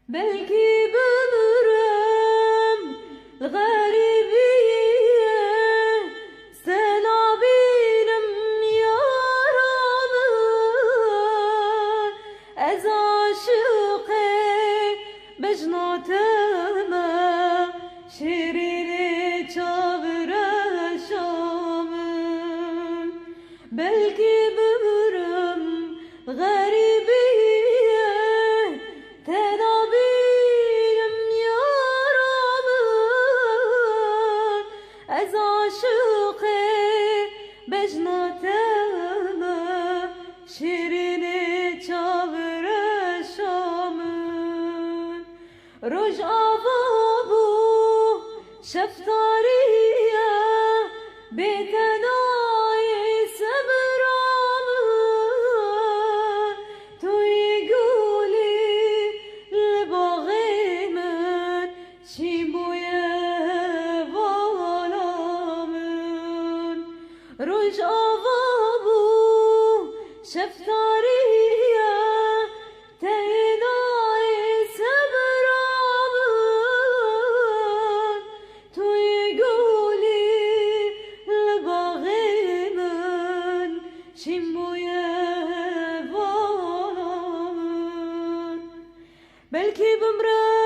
Belki bömürüm garibiye selabilim yaralı ez aşıkı bejnateme şirini çavreşamın belki bömürüm garibiye ez aşıkı bejnateme şirini çavreşamın rojava bu şeftariye betenayı seberamın tuy guli lebağımın şimbuye rojava bu şeftariye tenayı seberamın tuy guli lebağımın şimbuye valamın belki bümre